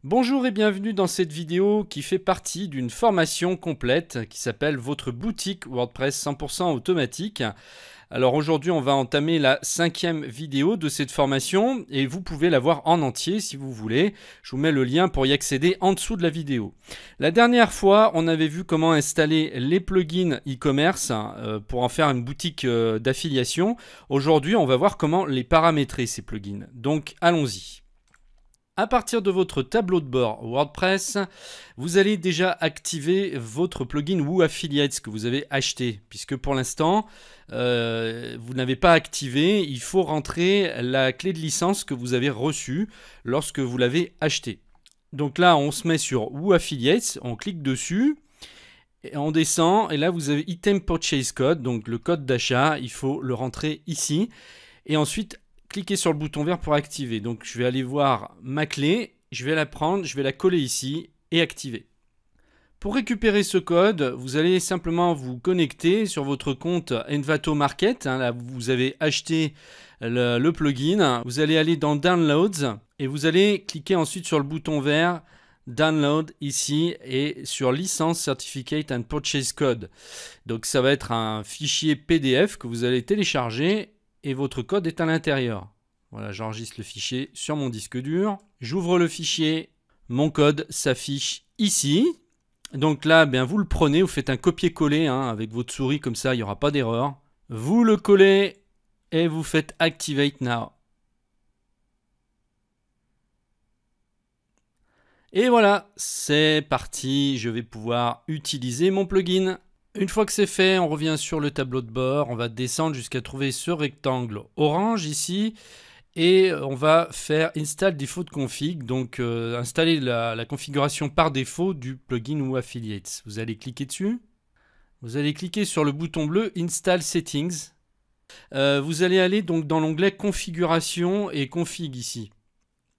Bonjour et bienvenue dans cette vidéo qui fait partie d'une formation complète qui s'appelle Votre boutique WordPress 100% automatique. Alors aujourd'hui on va entamer la 5e vidéo de cette formation et vous pouvez la voir en entier si vous voulez. Je vous mets le lien pour y accéder en dessous de la vidéo. La dernière fois on avait vu comment installer les plugins e-commerce pour en faire une boutique d'affiliation. Aujourd'hui on va voir comment les paramétrer ces plugins. Donc allons-y. À partir de votre tableau de bord WordPress, vous allez déjà activer votre plugin Woo Affiliates que vous avez acheté, puisque pour l'instant, vous n'avez pas activé. Il faut rentrer la clé de licence que vous avez reçue lorsque vous l'avez acheté. Donc là, on se met sur Woo Affiliates, on clique dessus, et on descend, et là vous avez Item Purchase Code, donc le code d'achat, il faut le rentrer ici, et ensuite cliquez sur le bouton vert pour activer. Donc je vais aller voir ma clé, je vais la prendre, je vais la coller ici et activer. Pour récupérer ce code, vous allez simplement vous connecter sur votre compte Envato Market. Là, vous avez acheté le plugin. Vous allez aller dans Downloads et vous allez cliquer ensuite sur le bouton vert Download ici et sur License Certificate and Purchase Code. Donc ça va être un fichier PDF que vous allez télécharger et votre code est à l'intérieur. Voilà, j'enregistre le fichier sur mon disque dur. J'ouvre le fichier, mon code s'affiche ici. Donc là, bien, vous le prenez, vous faites un copier-coller avec votre souris, comme ça, il n'y aura pas d'erreur. Vous le collez et vous faites Activate Now. Et voilà, c'est parti, je vais pouvoir utiliser mon plugin. Une fois que c'est fait, on revient sur le tableau de bord, on va descendre jusqu'à trouver ce rectangle orange ici et on va faire Install Default Config, donc installer la configuration par défaut du plugin Woo Affiliates. Vous allez cliquer dessus, vous allez cliquer sur le bouton bleu Install Settings. Vous allez aller donc dans l'onglet Configuration et Config ici.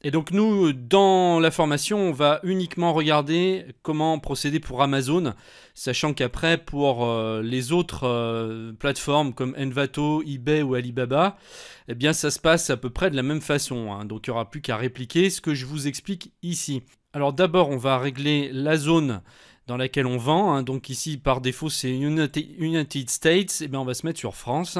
Et donc nous, dans la formation, on va uniquement regarder comment procéder pour Amazon, sachant qu'après, pour les autres plateformes comme Envato, eBay ou Alibaba, eh bien ça se passe à peu près de la même façon. Donc il n'y aura plus qu'à répliquer ce que je vous explique ici. Alors d'abord, on va régler la zone dans laquelle on vend. Donc ici, par défaut, c'est United States. Et bien on va se mettre sur France.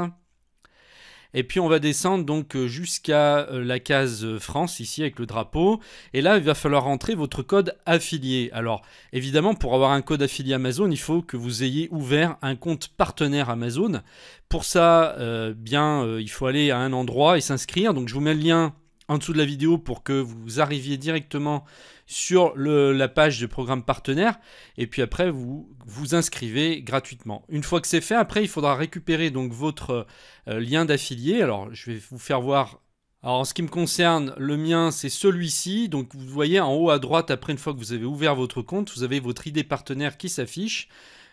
Et puis on va descendre donc jusqu'à la case France ici avec le drapeau. Et là il va falloir rentrer votre code affilié. Alors évidemment pour avoir un code affilié Amazon, il faut que vous ayez ouvert un compte partenaire Amazon. Pour ça, il faut aller à un endroit et s'inscrire. Donc je vous mets le lien en dessous de la vidéo pour que vous arriviez directement sur la page de programme partenaire et puis après vous vous inscrivez gratuitement. Une fois que c'est fait, après il faudra récupérer donc votre lien d'affilié. Alors je vais vous faire voir. Alors en ce qui me concerne, le mien c'est celui-ci. Donc vous voyez en haut à droite, après une fois que vous avez ouvert votre compte, vous avez votre ID partenaire qui s'affiche.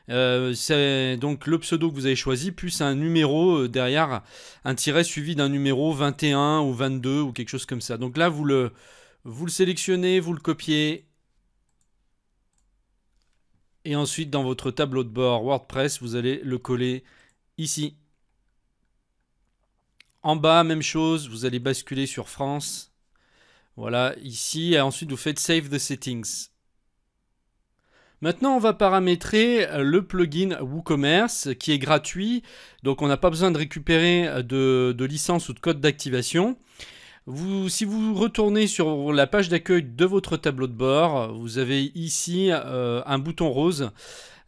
C'est donc le pseudo que vous avez choisi plus un numéro derrière, un tiret suivi d'un numéro 21 ou 22 ou quelque chose comme ça. Donc là vous le sélectionnez, vous le copiez et ensuite dans votre tableau de bord WordPress vous allez le coller ici. En bas même chose, vous allez basculer sur France, voilà ici, et ensuite vous faites Save the Settings. Maintenant, on va paramétrer le plugin WooCommerce qui est gratuit. Donc, on n'a pas besoin de récupérer de licence ou de code d'activation. Si vous retournez sur la page d'accueil de votre tableau de bord, vous avez ici un bouton rose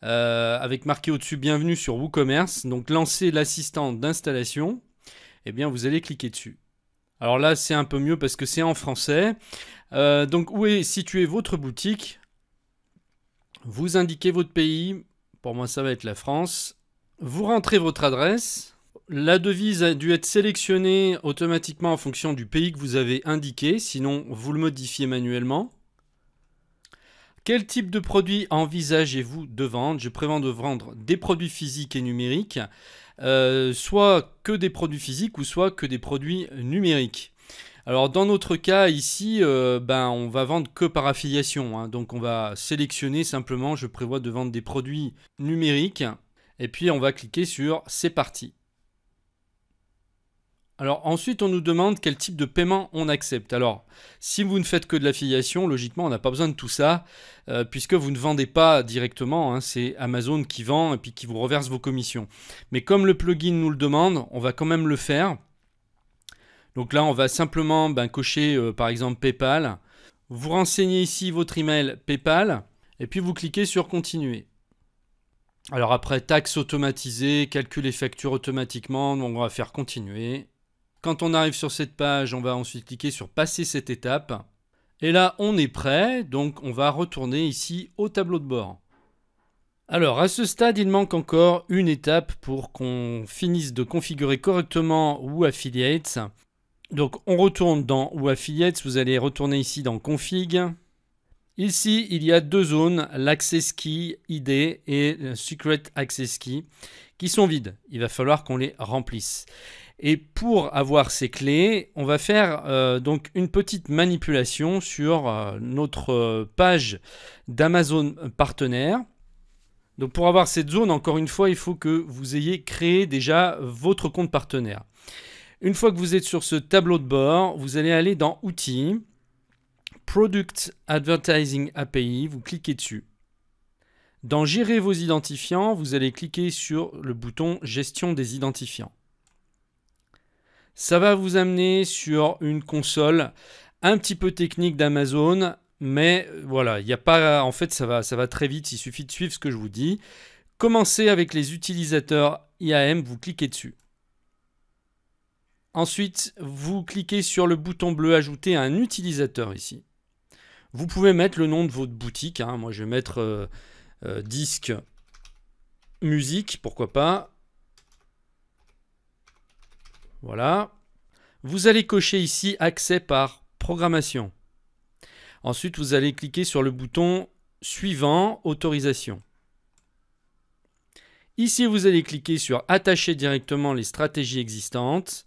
avec marqué au-dessus Bienvenue sur WooCommerce. Donc, lancez l'assistant d'installation. Eh bien, vous allez cliquer dessus. Alors là, c'est un peu mieux parce que c'est en français. Donc, où est située votre boutique ? Vous indiquez votre pays, pour moi ça va être la France. Vous rentrez votre adresse. La devise a dû être sélectionnée automatiquement en fonction du pays que vous avez indiqué, sinon vous le modifiez manuellement. Quel type de produit envisagez-vous de vendre ? Je prévois de vendre des produits physiques et numériques, soit que des produits physiques ou soit que des produits numériques. Alors dans notre cas ici, on va vendre que par affiliation. Donc on va sélectionner simplement, je prévois de vendre des produits numériques. Et puis on va cliquer sur C'est parti. Alors ensuite, on nous demande quel type de paiement on accepte. Alors, si vous ne faites que de l'affiliation, logiquement, on n'a pas besoin de tout ça, puisque vous ne vendez pas directement, hein, c'est Amazon qui vend et puis qui vous reverse vos commissions. Mais comme le plugin nous le demande, on va quand même le faire. Donc là, on va simplement cocher par exemple PayPal. Vous renseignez ici votre email PayPal, et puis vous cliquez sur Continuer. Alors après, taxes automatisées, calcul et factures automatiquement, donc on va faire Continuer. Quand on arrive sur cette page, on va ensuite cliquer sur Passer cette étape. Et là, on est prêt, donc on va retourner ici au tableau de bord. Alors, à ce stade, il manque encore une étape pour qu'on finisse de configurer correctement Woo Affiliates. Donc, on retourne dans Woo Affiliates, vous allez retourner ici dans Config. Ici, il y a deux zones, l'Access Key ID et le Secret Access Key, qui sont vides. Il va falloir qu'on les remplisse. Et pour avoir ces clés, on va faire donc une petite manipulation sur notre page d'Amazon partenaire. Donc pour avoir cette zone, encore une fois, il faut que vous ayez créé déjà votre compte partenaire. Une fois que vous êtes sur ce tableau de bord, vous allez aller dans Outils, Product Advertising API, vous cliquez dessus. Dans Gérer vos identifiants, vous allez cliquer sur le bouton Gestion des identifiants. Ça va vous amener sur une console un petit peu technique d'Amazon, mais voilà, il n'y a pas, en fait, ça va très vite, il suffit de suivre ce que je vous dis. Commencez avec les utilisateurs IAM, vous cliquez dessus. Ensuite, vous cliquez sur le bouton bleu Ajouter un utilisateur ici. Vous pouvez mettre le nom de votre boutique, hein. Moi je vais mettre disque musique, pourquoi pas. Voilà. Vous allez cocher ici Accès par programmation. Ensuite, vous allez cliquer sur le bouton suivant, Autorisation. Ici, vous allez cliquer sur Attacher directement les stratégies existantes.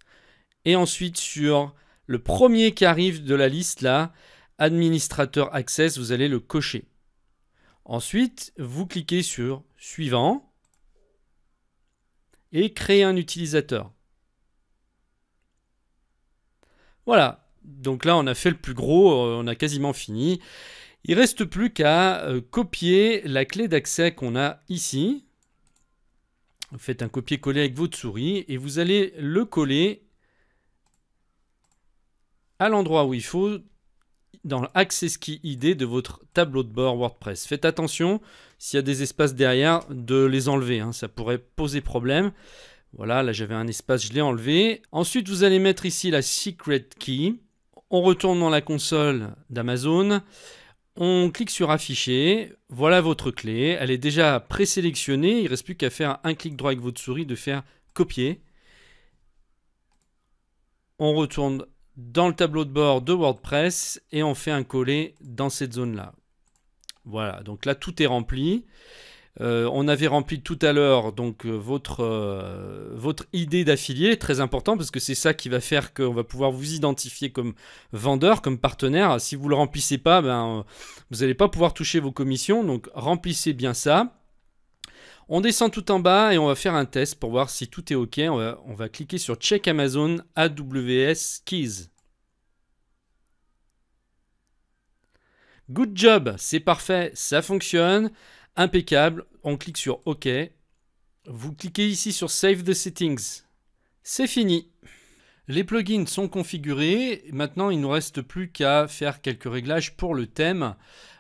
Et ensuite, sur le premier qui arrive de la liste là, Administrateur Access, vous allez le cocher. Ensuite, vous cliquez sur Suivant et Créer un utilisateur. Voilà, donc là on a fait le plus gros, on a quasiment fini. Il ne reste plus qu'à copier la clé d'accès qu'on a ici. Vous faites un copier-coller avec votre souris et vous allez le coller à l'endroit où il faut dans l'Access Key ID de votre tableau de bord WordPress. Faites attention, s'il y a des espaces derrière, de les enlever, hein, ça pourrait poser problème. Voilà, là j'avais un espace, je l'ai enlevé. Ensuite, vous allez mettre ici la Secret Key. On retourne dans la console d'Amazon. On clique sur Afficher. Voilà votre clé. Elle est déjà présélectionnée. Il ne reste plus qu'à faire un clic droit avec votre souris, de faire Copier. On retourne dans le tableau de bord de WordPress et on fait un coller dans cette zone-là. Voilà, donc là tout est rempli. On avait rempli tout à l'heure donc votre idée d'affilié, très important parce que c'est ça qui va faire qu'on va pouvoir vous identifier comme vendeur, comme partenaire. Si vous ne le remplissez pas, vous n'allez pas pouvoir toucher vos commissions, donc remplissez bien ça. On descend tout en bas et on va faire un test pour voir si tout est OK. On va cliquer sur Check Amazon AWS Keys. Good job, c'est parfait, ça fonctionne. Impeccable, on clique sur OK. Vous cliquez ici sur Save the Settings. C'est fini. Les plugins sont configurés. Maintenant, il ne nous reste plus qu'à faire quelques réglages pour le thème.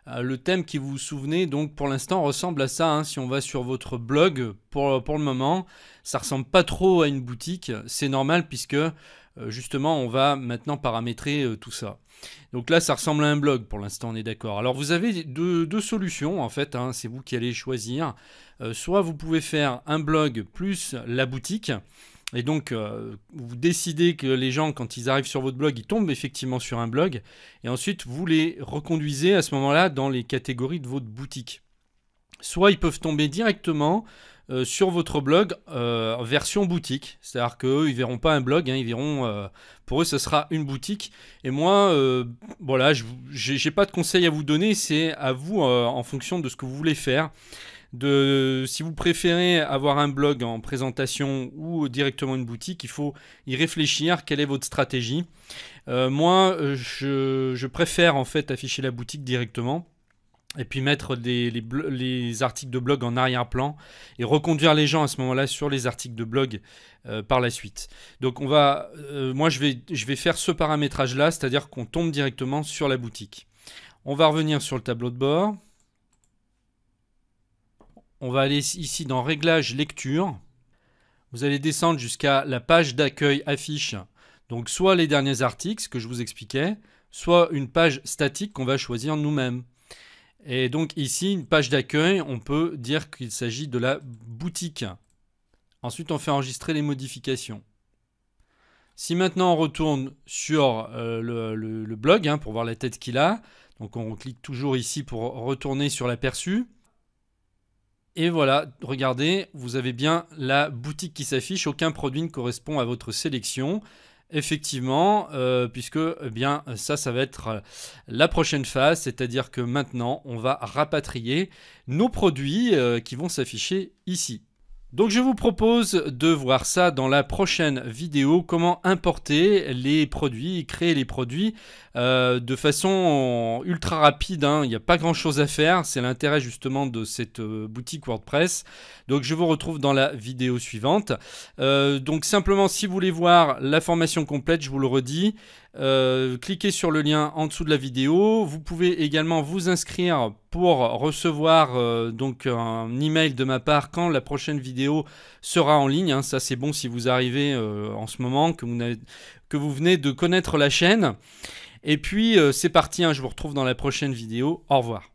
Le thème qui, vous vous souvenez, donc pour l'instant ressemble à ça. Hein. Si on va sur votre blog, pour le moment, ça ressemble pas trop à une boutique. C'est normal puisque justement, on va maintenant paramétrer tout ça. Donc là, ça ressemble à un blog pour l'instant, on est d'accord. Alors vous avez deux solutions en fait, hein, c'est vous qui allez choisir. Soit vous pouvez faire un blog plus la boutique. Et donc, vous décidez que les gens, quand ils arrivent sur votre blog, ils tombent effectivement sur un blog. Et ensuite, vous les reconduisez à ce moment-là dans les catégories de votre boutique. Soit ils peuvent tomber directement sur votre blog version boutique. C'est-à-dire qu'eux, ils ne verront pas un blog, hein, ils verront, pour eux, ce sera une boutique. Et moi, voilà, je n'ai pas de conseils à vous donner, c'est à vous en fonction de ce que vous voulez faire. Si vous préférez avoir un blog en présentation ou directement une boutique, il faut y réfléchir. Quelle est votre stratégie? Moi, je préfère en fait afficher la boutique directement. Et puis mettre les articles de blog en arrière-plan et reconduire les gens à ce moment-là sur les articles de blog par la suite. Donc moi je vais faire ce paramétrage-là, c'est-à-dire qu'on tombe directement sur la boutique. On va revenir sur le tableau de bord. On va aller ici dans Réglages lecture. Vous allez descendre jusqu'à la page d'accueil affiche. Donc soit les derniers articles, ce que je vous expliquais, soit une page statique qu'on va choisir nous-mêmes. Et donc ici, une page d'accueil, on peut dire qu'il s'agit de la boutique. Ensuite, on fait enregistrer les modifications. Si maintenant on retourne sur le blog pour voir la tête qu'il a, donc on clique toujours ici pour retourner sur l'aperçu. Et voilà, regardez, vous avez bien la boutique qui s'affiche, aucun produit ne correspond à votre sélection. Effectivement, puisque ça va être la prochaine phase, c'est-à-dire que maintenant, on va rapatrier nos produits qui vont s'afficher ici. Donc je vous propose de voir ça dans la prochaine vidéo, comment importer les produits, créer les produits de façon ultra rapide. Il n'y a pas grand chose à faire, c'est l'intérêt justement de cette boutique WordPress. Donc je vous retrouve dans la vidéo suivante. Donc simplement si vous voulez voir la formation complète, je vous le redis, cliquez sur le lien en dessous de la vidéo. Vous pouvez également vous inscrire pour recevoir donc un email de ma part quand la prochaine vidéo sera en ligne. Ça c'est bon si vous arrivez en ce moment, que vous venez de connaître la chaîne. Et puis c'est parti, je vous retrouve dans la prochaine vidéo. Au revoir.